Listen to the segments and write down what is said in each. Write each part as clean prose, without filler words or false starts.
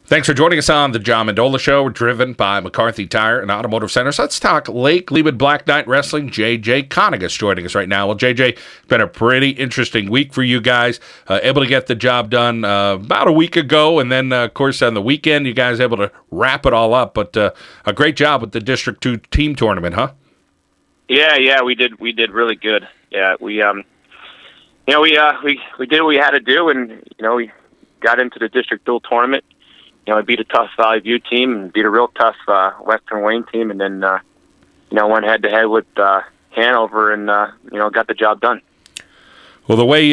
Thanks for joining us on the John Mendola Show. We're driven by McCarthy Tire and Automotive Center. So let's talk Lake Lehman Black Knight Wrestling. JJ Konigus joining us right now. Well, JJ, it's been a pretty interesting week for you guys. Able to get the job done about a week ago, and then, of course, on the weekend, you guys able to wrap it all up. But a great job with the District 2 team tournament, huh? Yeah, we did really good. Yeah, we did what we had to do, and we got into the District Dual tournament. I beat a tough Valley View team and beat a real tough Western Wayne team, and then went head to head with Hanover and got the job done. Well, the way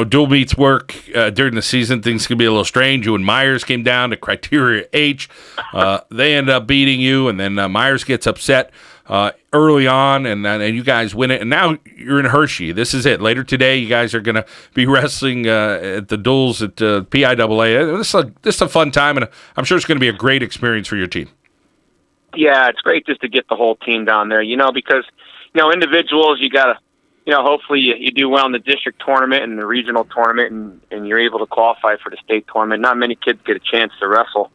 dual meets work during the season, things can be a little strange. You and Myers came down to Criteria H. They end up beating you, and then Myers gets upset early on, and you guys win it. And now you're in Hershey. This is it. Later today, you guys are going to be wrestling at the duels at PIAA. This is a fun time, and I'm sure it's going to be a great experience for your team. Yeah, it's great just to get the whole team down there, because, individuals, you got to, hopefully you do well in the district tournament and the regional tournament, and you're able to qualify for the state tournament. Not many kids get a chance to wrestle,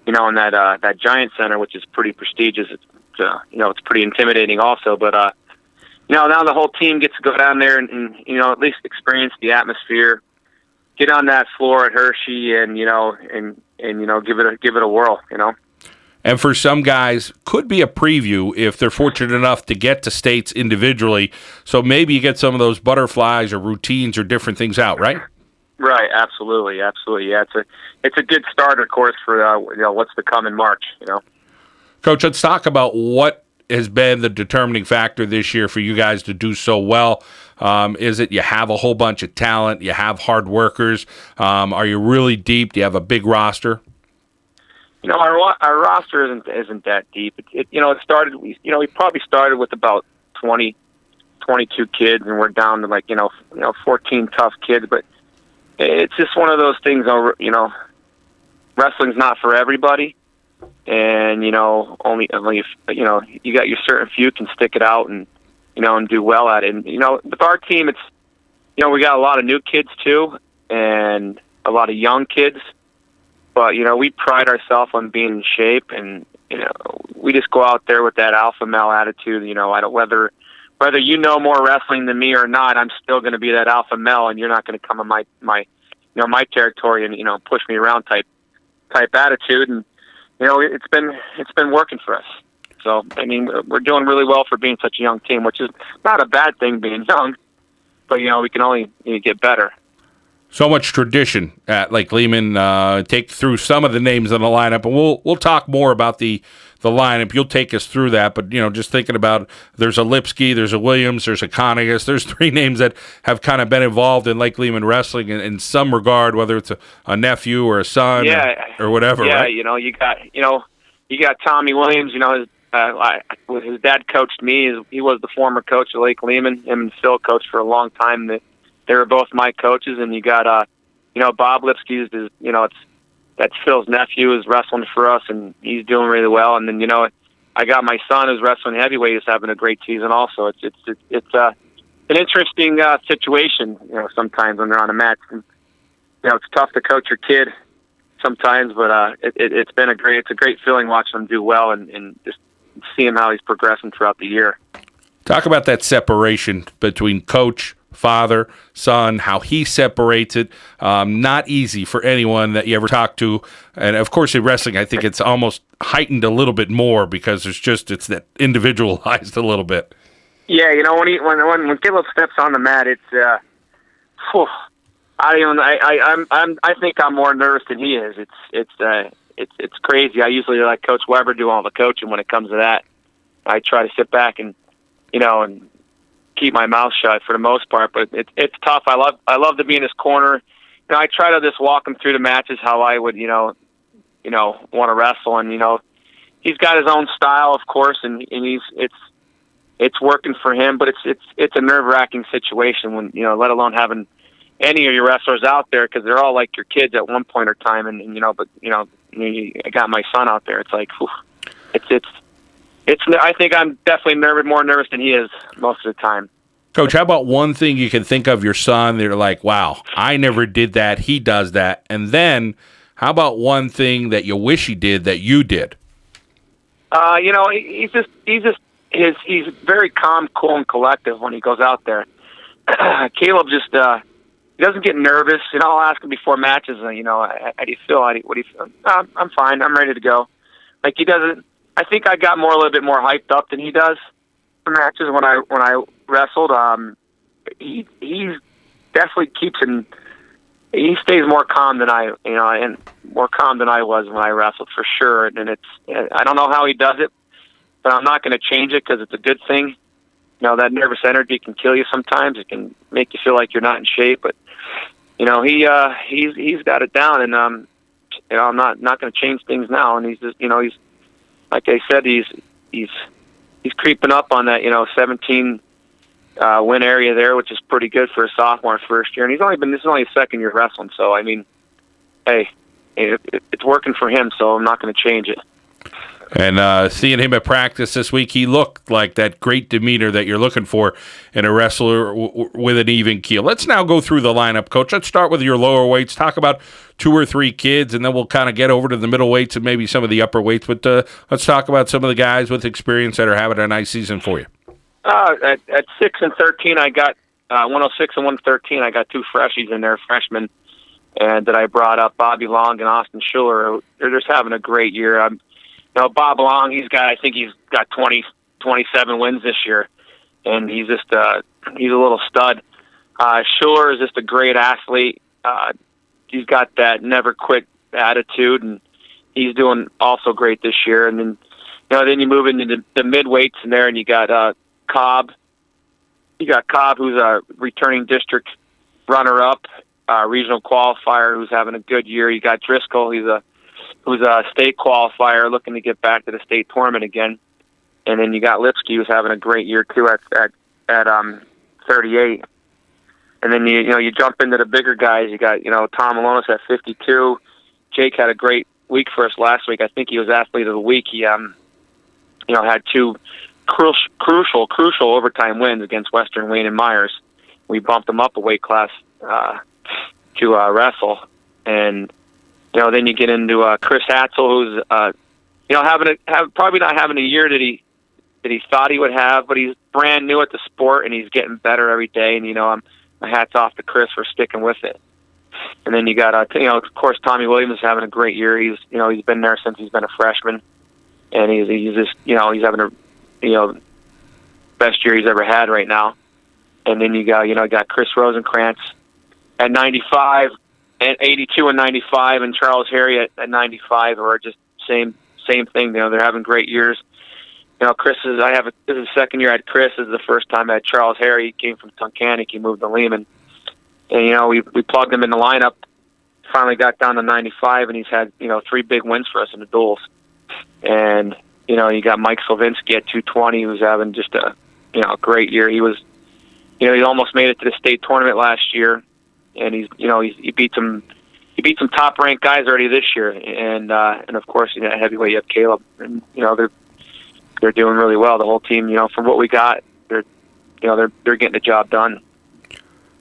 in that Giant Center, which is pretty prestigious. It's pretty intimidating also, but now the whole team gets to go down there and at least experience the atmosphere, get on that floor at Hershey, and give it a whirl. And for some guys, could be a preview if they're fortunate enough to get to states individually. So maybe you get some of those butterflies or routines or different things out, right? Right, absolutely. Yeah, it's a good starter course for what's to come in March. Coach, let's talk about what has been the determining factor this year for you guys to do so well. Is it you have a whole bunch of talent, you have hard workers? Are you really deep? Do you have a big roster? Our roster isn't that deep. It started. We probably started with about 20, 22 kids, and we're down to 14 tough kids. But it's just one of those things. Wrestling's not for everybody. And only if you got your certain few can stick it out and and do well at it. And with our team, it's we got a lot of new kids too, and a lot of young kids. But we pride ourselves on being in shape, and we just go out there with that alpha male attitude. I don't whether more wrestling than me or not, I'm still going to be that alpha male, and you're not going to come in my territory and push me around type attitude. And it's been working for us. So, we're doing really well for being such a young team, which is not a bad thing being young, but, we can only get better. So much tradition at Lake Lehman. Take through some of the names on the lineup, and we'll talk more about the lineup. You'll take us through that, but just thinking about, there's a Lipsky, there's a Williams, there's a Konigus. There's three names that have kind of been involved in Lake Lehman wrestling in some regard, whether it's a nephew or a son, or whatever. Yeah, right? You got Tommy Williams. His dad coached me. He was the former coach of Lake Lehman. Him and Phil coached for a long time. They were both my coaches, and you got Bob Lipsky that's Phil's nephew, is wrestling for us, and he's doing really well. And then I got my son who's wrestling heavyweight, is having a great season also. It's an interesting situation. Sometimes when they're on a match, and, it's tough to coach your kid sometimes, but it's a great feeling watching him do well and just seeing how he's progressing throughout the year. Talk about that separation between coach, father, son, how he separates it. Not easy for anyone that you ever talk to. And of course in wrestling, I think it's almost heightened a little bit more because it's that individualized a little bit. Yeah, when Caleb steps on the mat, it's I think I'm more nervous than he is. It's crazy. I usually let Coach Weber do all the coaching when it comes to that. I try to sit back and and keep my mouth shut for the most part, but it's tough. I love to be in his corner. I try to just walk him through the matches how I would want to wrestle, and he's got his own style, of course, and it's working for him, but it's a nerve-wracking situation when let alone having any of your wrestlers out there, because they're all like your kids at one point or time, and I got my son out there. It's like, whew, I think I'm definitely more nervous than he is most of the time. Coach, how about one thing you can think of your son that you're like, wow, I never did that, he does that, and then How about one thing that you wish he did that you did? He's very calm, cool, and collective when he goes out there. Caleb just he doesn't get nervous. I'll ask him before matches. How do you feel? What do you feel? I'm fine. I'm ready to go. Like he doesn't. I think I got a little bit more hyped up than he does for matches when I wrestled. He definitely keeps him. He stays more calm than and more calm than I was when I wrestled for sure. And I don't know how he does it, but I'm not going to change it because it's a good thing. That nervous energy can kill you sometimes. It can make you feel like you're not in shape, but he's got it down, and I'm not going to change things now. And he's just, he's like I said, he's creeping up on that 17 win area there, which is pretty good for a sophomore first year. And this is only his second year wrestling, so I mean, hey, it's working for him, so I'm not going to change it. And seeing him at practice this week, he looked like that great demeanor that you're looking for in a wrestler with an even keel. Let's now go through the lineup, Coach. Let's start with your lower weights. Talk about 2 or 3 kids, and then we'll kind of get over to the middle weights and maybe some of the upper weights. But let's talk about some of the guys with experience that are having a nice season for you. At 6 and 13, I got 106 and 113. I got 2 freshies in there, freshmen, and that I brought up, Bobby Long and Austin Schuler. They're just having a great year. Bob Long, I think he's got 27 wins this year, and he's just he's a little stud. Schuler is just a great athlete. He's got that never quit attitude, and he's doing also great this year. And then then you move into the mid weights in there, and you got Cobb. You got Cobb, who's a returning district runner-up, regional qualifier, who's having a good year. You got Driscoll, who's a state qualifier, looking to get back to the state tournament again. And then you got Lipsky, who's having a great year too at 38. And then you jump into the bigger guys. You got Tom Malonis at 52. Jake had a great week for us last week. I think he was athlete of the week. He had 2 crucial overtime wins against Western Wayne and Myers. We bumped him up a weight class to wrestle. And then you get into Chris Hatzel, who's probably not having a year that he thought he would have, but he's brand new at the sport and he's getting better every day. And my hat's off to Chris for sticking with it. And then you got of course Tommy Williams is having a great year. He's been there since he's been a freshman, and he's just he's having a best year he's ever had right now. And then you got Chris Rosenkrantz at 95. And 82 and 95, and Charles Harry at 95 are just same thing. They're having great years. Chris this is the second year I had Chris. This is the first time I had Charles Harry. He came from Tunkhannock. He moved to Lehman, and we plugged him in the lineup. Finally got down to 95, and he's had 3 big wins for us in the duels. And you got Mike Slavinsky at 220, who's having just a great year. He was he almost made it to the state tournament last year. And he beat some top ranked guys already this year, and of course at heavyweight you have Caleb, and they're doing really well. The whole team, from what we got, they're getting the job done.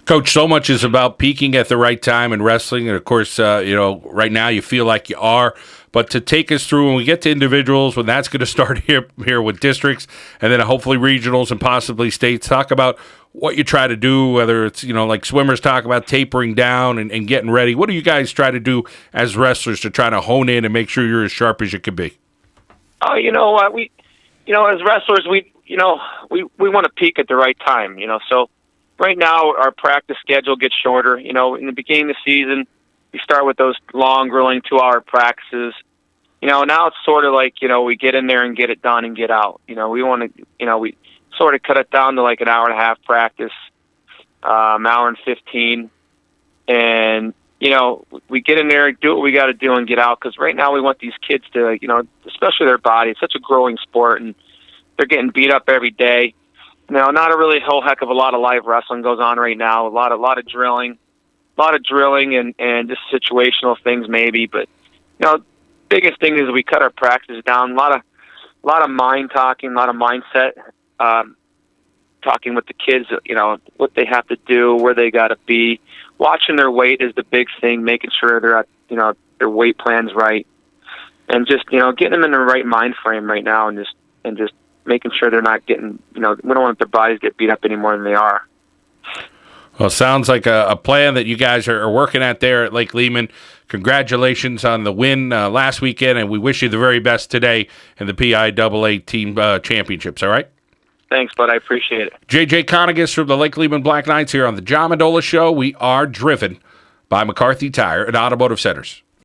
Coach, so much is about peaking at the right time in wrestling, and of course, right now you feel like you are. But to take us through when we get to individuals, when that's going to start here with districts, and then hopefully regionals and possibly states, talk about what you try to do, whether it's, like swimmers talk about tapering down and getting ready. What do you guys try to do as wrestlers to try to hone in and make sure you're as sharp as you can be? Oh, we as wrestlers, we want to peak at the right time, so right now our practice schedule gets shorter. In the beginning of the season, we start with those long, grueling 2-hour practices. Now it's sort of like, we get in there and get it done and get out. We want to, we sort of cut it down to like an hour and a half practice, hour and 15. And, we get in there, do what we got to do and get out. Because right now we want these kids to, especially their body. It's such a growing sport, and they're getting beat up every day. Now, not a really whole heck of a lot of live wrestling goes on right now. A lot of drilling. And just situational things maybe, but biggest thing is we cut our practice down. A lot of mind talking, a lot of mindset talking with the kids. What they have to do, where they got to be. Watching their weight is the big thing. Making sure they're at their weight plans right, and just getting them in the right mind frame right now, and just making sure they're not getting we don't want their bodies get beat up any more than they are. Well, it sounds like a plan that you guys are working at there at Lake Lehman. Congratulations on the win last weekend, and we wish you the very best today in the PIAA Team Championships, all right? Thanks, bud. I appreciate it. JJ Konigus from the Lake Lehman Black Knights here on the John Mendola Show. We are driven by McCarthy Tire and Automotive Centers.